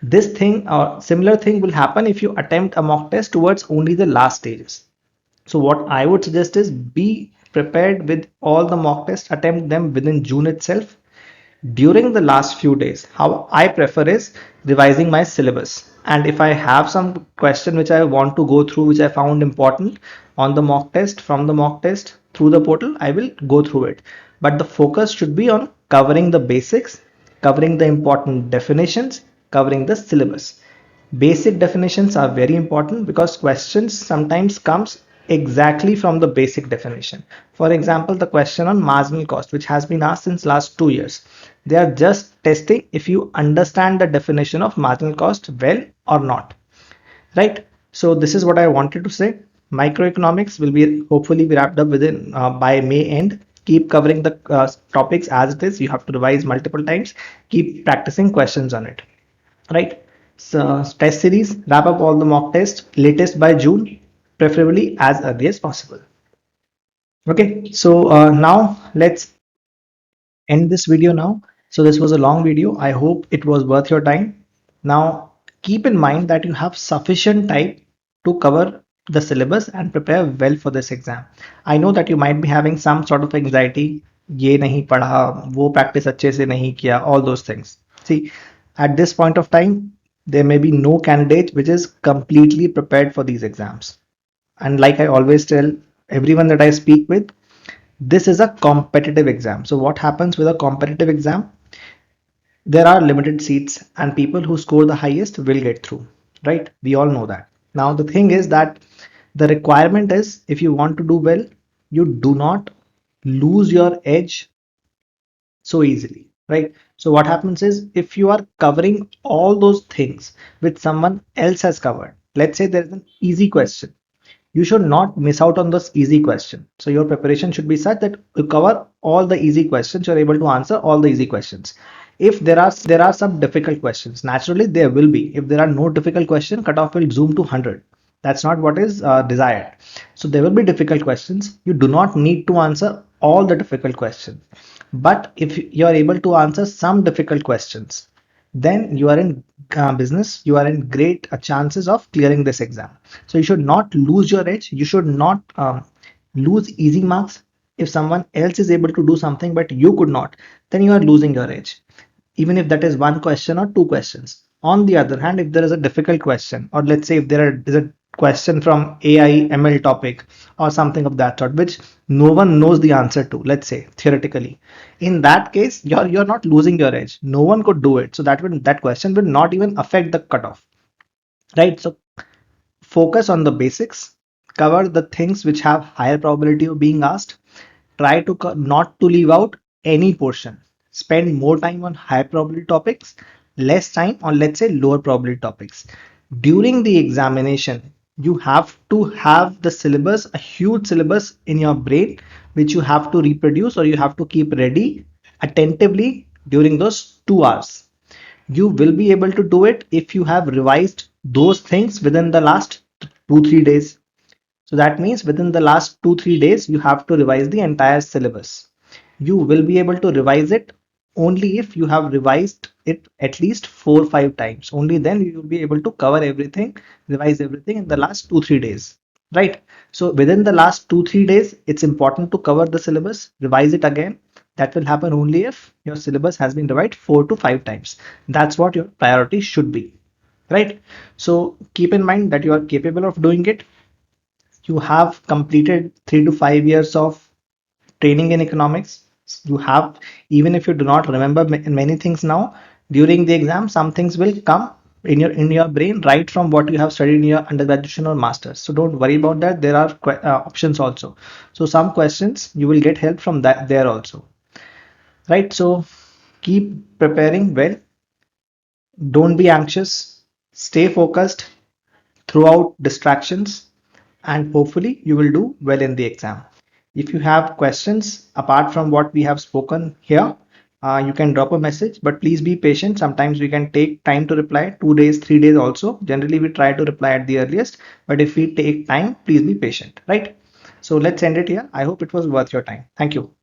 This thing or similar thing will happen if you attempt a mock test towards only the last stages. So what I would suggest is be prepared with all the mock tests, attempt them within June itself. During the last few days, how I prefer is revising my syllabus. And if I have some question which I want to go through, which I found important on the mock test, from the mock test through the portal, I will go through it. But the focus should be on covering the basics, covering the important definitions, covering the syllabus. Basic definitions are very important because questions sometimes comes exactly from the basic definition. For example, the question on marginal cost, which has been asked since last 2 years, they are just testing if you understand the definition of marginal cost well or not, right? So this is what I wanted to say. Microeconomics will be hopefully be wrapped up within by May end. Keep covering the topics as it is. You have to revise multiple times. Keep practicing questions on it, right? So test series, wrap up all the mock tests latest by June, preferably as early as possible. Okay, so now let's end this video now. So this was a long video. I hope it was worth your time. Now keep in mind that you have sufficient time to cover the syllabus and prepare well for this exam. I know that you might be having some sort of anxiety, ये नहीं पढ़ा, वो practice अच्छे से नहीं किया, all those things. See, at this point of time, there may be no candidate which is completely prepared for these exams. And like I always tell everyone that I speak with, this is a competitive exam. So what happens with a competitive exam? There are limited seats and people who score the highest will get through, right? We all know that. Now the thing is that the requirement is, if you want to do well, you do not lose your edge so easily, right? So what happens is, if you are covering all those things which someone else has covered, let's say there is an easy question, you should not miss out on this easy question. So your preparation should be such that you cover all the easy questions, you're able to answer all the easy questions. If there are some difficult questions, naturally there will be. If there are no difficult question, cutoff will zoom to 100. That's not what is desired. So there will be difficult questions. You do not need to answer all the difficult questions. But if you are able to answer some difficult questions, then you are in business, you are in great chances of clearing this exam. So you should not lose your edge. You should not lose easy marks. If someone else is able to do something but you could not, then you are losing your edge, even if that is one question or two questions. On the other hand, if there is a difficult question, or let's say if is a question from AI ML topic or something of that sort, which no one knows the answer to, let's say theoretically, in that case, you're not losing your edge. No one could do it. So that question will not even affect the cutoff, right? So focus on the basics, cover the things which have higher probability of being asked, try to not to leave out any portion, spend more time on high probability topics, less time on, let's say, lower probability topics. During the examination, you have to have the syllabus, a huge syllabus in your brain, which you have to reproduce or you have to keep ready attentively during those 2 hours. You will be able to do it if you have revised those things within the last 2 3 days. So that means within the last 2 3 days, you have to revise the entire syllabus. You will be able to revise it only if you have revised it at least 4 5 times. Only then you will be able to cover everything, revise everything in the last 2 3 days. Right. So within the last 2 3 days, it's important to cover the syllabus, revise it again. That will happen only if your syllabus has been revised 4 to 5 times. That's what your priority should be. Right. So keep in mind that you are capable of doing it. You have completed 3 to 5 years of training in economics. You have, even if you do not remember many things now, during the exam, some things will come in your brain right from what you have studied in your undergraduate or masters. So don't worry about that. There are options also. So some questions you will get help from that there also. Right. So keep preparing well. Don't be anxious. Stay focused throughout distractions, and hopefully you will do well in the exam. If you have questions apart from what we have spoken here, you can drop a message, but please be patient. Sometimes we can take time to reply, 2 days, 3 days also. Generally, we try to reply at the earliest, but if we take time, please be patient, right? So let's end it here. I hope it was worth your time. Thank you.